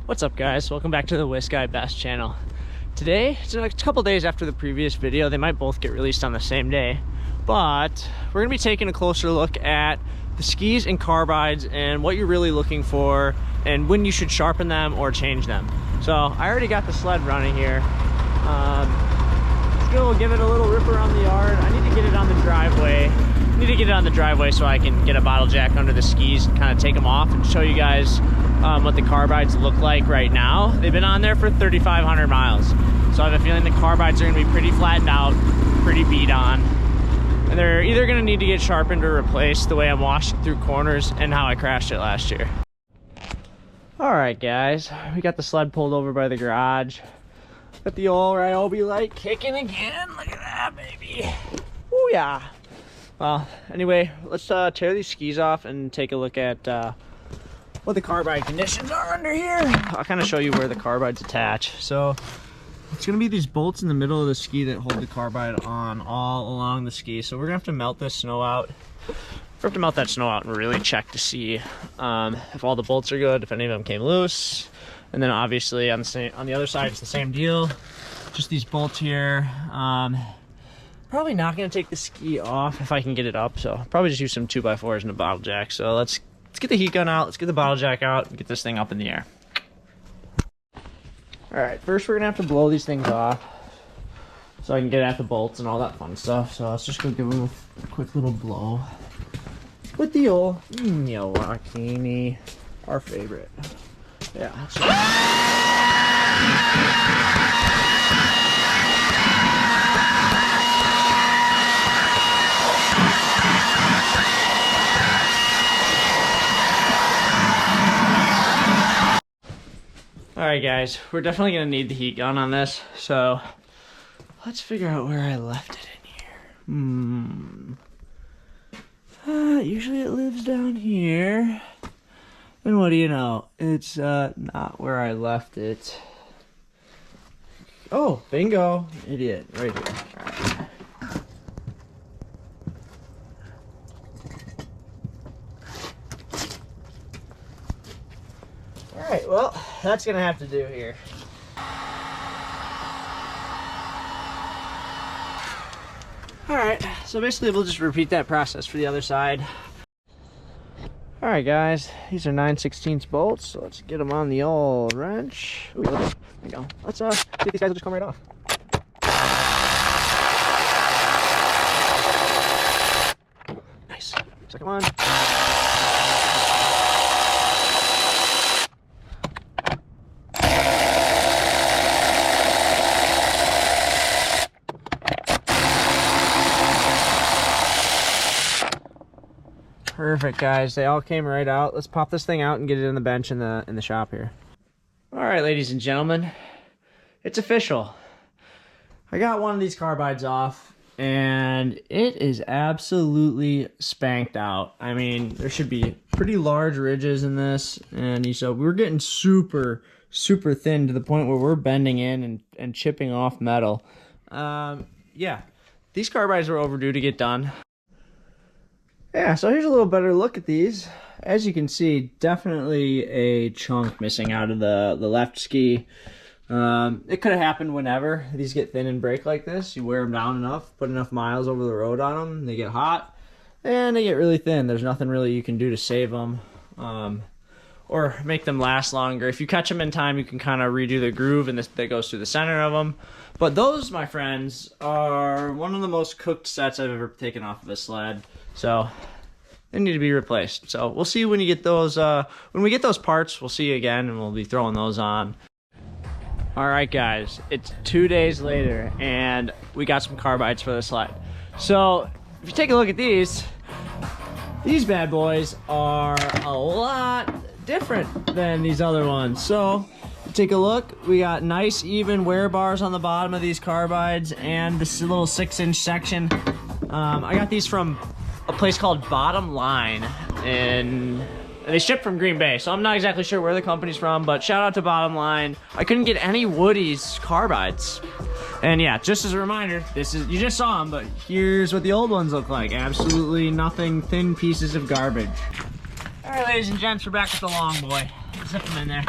What's up, guys? Welcome back to the Guy Best channel. Today, it's a couple days after the previous video. They might both get released on the same day, but we're gonna be taking a closer look at the skis and carbides and what you're really looking for and when you should sharpen them or change them. So I already got the sled running here. We'll give it a little rip around the yard. I need to get it on the driveway. So I can get a bottle jack under the skis and kind of take them off and show you guys what the carbides look like right now. They've been on there for 3,500 miles. So I have a feeling the carbides are gonna be pretty flattened out, pretty beat on. And they're either gonna need to get sharpened or replaced the way I'm washing through corners and how I crashed it last year. All right, guys, we got the sled pulled over by the garage. Got the old Ryobi light kicking again. Look at that, baby. Oh yeah. Well, anyway, let's tear these skis off and take a look at what the carbide conditions are under here. I'll kind of show you where the carbides attach. So it's gonna be these bolts in the middle of the ski that hold the carbide on all along the ski. So we're gonna have to melt this snow out. We have to melt that snow out and really check to see if all the bolts are good, if any of them came loose. And then obviously on the other side, it's the same deal. Just these bolts here. Probably not gonna take the ski off if I can get it up. So probably just use some 2x4s and a bottle jack. So let's get the heat gun out. Let's get the bottle jack out and get this thing up in the air. All right, first we're gonna have to blow these things off so I can get at the bolts and all that fun stuff. So let's just go give them a quick little blow with the old Milwaukee, our favorite. Yeah. All right, guys, we're definitely gonna need the heat gun on this. So let's figure out where I left it in here. Usually it lives down here. And what do you know? It's not where I left it. Oh, bingo. Idiot. Right here. All right. All right, well, that's gonna have to do here. All right, so basically we'll just repeat that process for the other side. All right, guys, these are 9/16 bolts, so let's get them on the old wrench. Ooh, there we go. Let's see if these guys will just come right off. Nice. Second one. Perfect, guys. They all came right out. Let's pop this thing out and get it on the bench in the shop here. All right, ladies and gentlemen, it's official. I got one of these carbides off, and it is absolutely spanked out. I mean, there should be pretty large ridges in this, and so we're getting super, super thin to the point where we're bending in and chipping off metal. Yeah, these carbides were overdue to get done. Yeah, so here's a little better look at these. As you can see, definitely a chunk missing out of the left ski. It could have happened whenever these get thin and break like this. You wear them down enough, put enough miles over the road on them, they get hot, and they get really thin. There's nothing really you can do to save them or make them last longer. If you catch them in time, you can kind of redo the groove and that goes through the center of them. But those, my friends, are one of the most cooked sets I've ever taken off of a sled. So they need to be replaced. So we'll see when you get those, when we get those parts, we'll see you again and we'll be throwing those on. All right, guys, it's 2 days later and we got some carbides for the sled. So if you take a look at these bad boys are a lot different than these other ones. So take a look, we got nice even wear bars on the bottom of these carbides and this little 6-inch section. I got these from a place called Bottom Line, and they ship from Green Bay, so I'm not exactly sure where the company's from, but shout out to Bottom Line. I couldn't get any Woody's carbides. And yeah, just as a reminder, this is, you just saw them, but here's what the old ones look like. Absolutely nothing, thin pieces of garbage. All right, ladies and gents, we're back with the long boy. Zip them in there.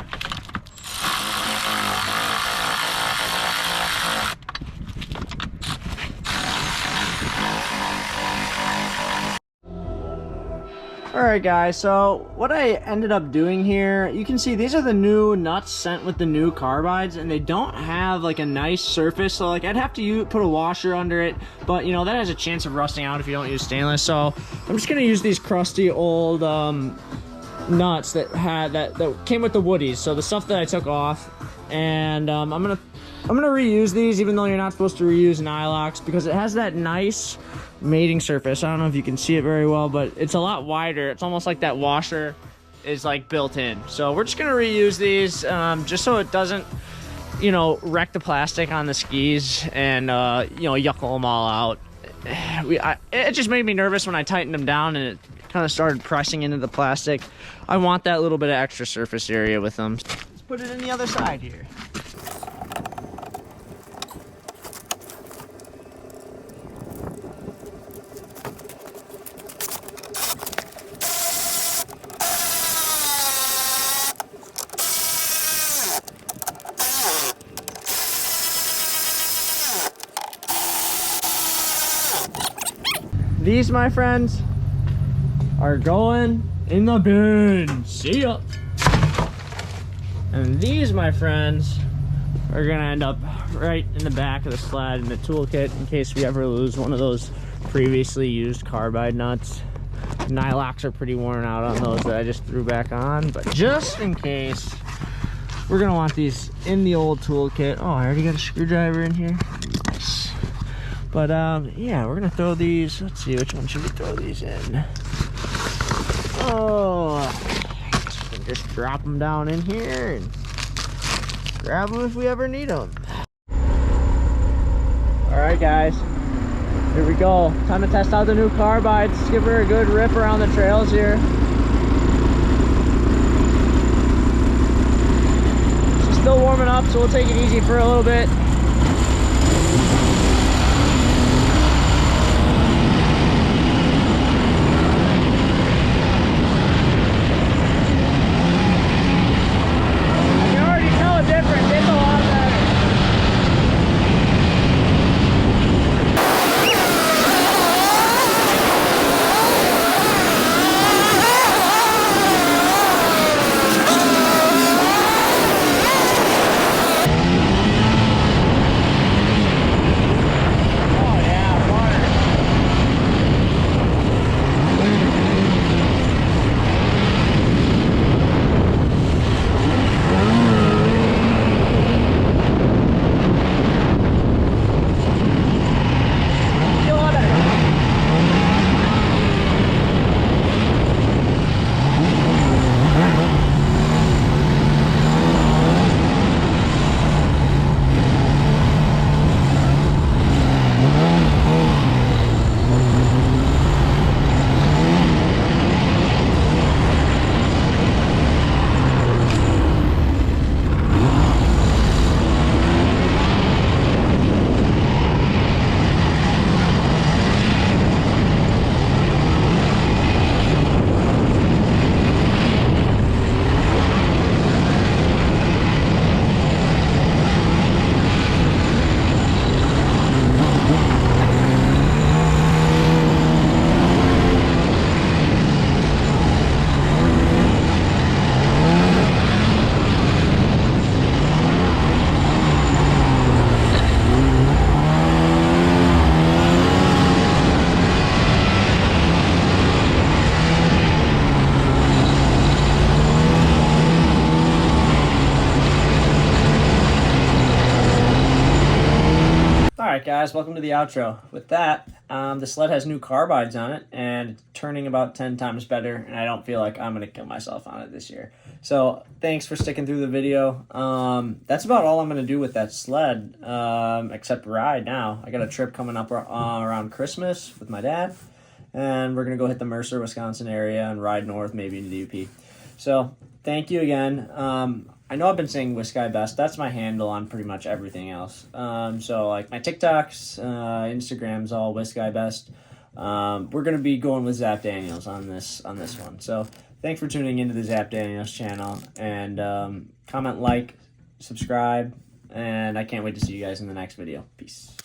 Alright guys, so what I ended up doing here, you can see these are the new nuts sent with the new carbides, and they don't have like a nice surface, so like I'd have to put a washer under it, but you know, that has a chance of rusting out if you don't use stainless. So I'm just gonna use these crusty old nuts that came with the woodies, so the stuff that I took off, and I'm gonna reuse these, even though you're not supposed to reuse nylox, because it has that nice mating surface. I don't know if you can see it very well, but it's a lot wider. It's almost like that washer is like built in. So we're just gonna reuse these just so it doesn't, you know, wreck the plastic on the skis and you know, yuckle them all out. It just made me nervous when I tightened them down and it kind of started pressing into the plastic. I want that little bit of extra surface area with them. Let's put it in the other side here. These, my friends, are going in the bin. See ya. And these, my friends, are gonna end up right in the back of the sled in the toolkit in case we ever lose one of those previously used carbide nuts. Nylox are pretty worn out on those that I just threw back on, but just in case, we're gonna want these in the old toolkit. Oh, I already got a screwdriver in here. Nice. But yeah, we're gonna throw these. Let's see, which one should we throw these in? Oh, just drop them down in here and grab them if we ever need them. All right, guys, here we go. Time to test out the new carbides. Let's give her a good rip around the trails here. She's still warming up, so we'll take it easy for a little bit. Alright guys, welcome to the outro. With that, the sled has new carbides on it, and it's turning about 10 times better, and I don't feel like I'm going to kill myself on it this year. So, thanks for sticking through the video. That's about all I'm going to do with that sled, except ride now. I got a trip coming up around Christmas with my dad, and we're going to go hit the Mercer, Wisconsin area and ride north, maybe into the UP. So, thank you again. I know I've been saying Wisky Best. That's my handle on pretty much everything else. So like my TikToks, Instagram's all Wisky Best. We're gonna be going with Zap Daniels on this one. So thanks for tuning into the Zap Daniels channel, and comment, like, subscribe, and I can't wait to see you guys in the next video. Peace.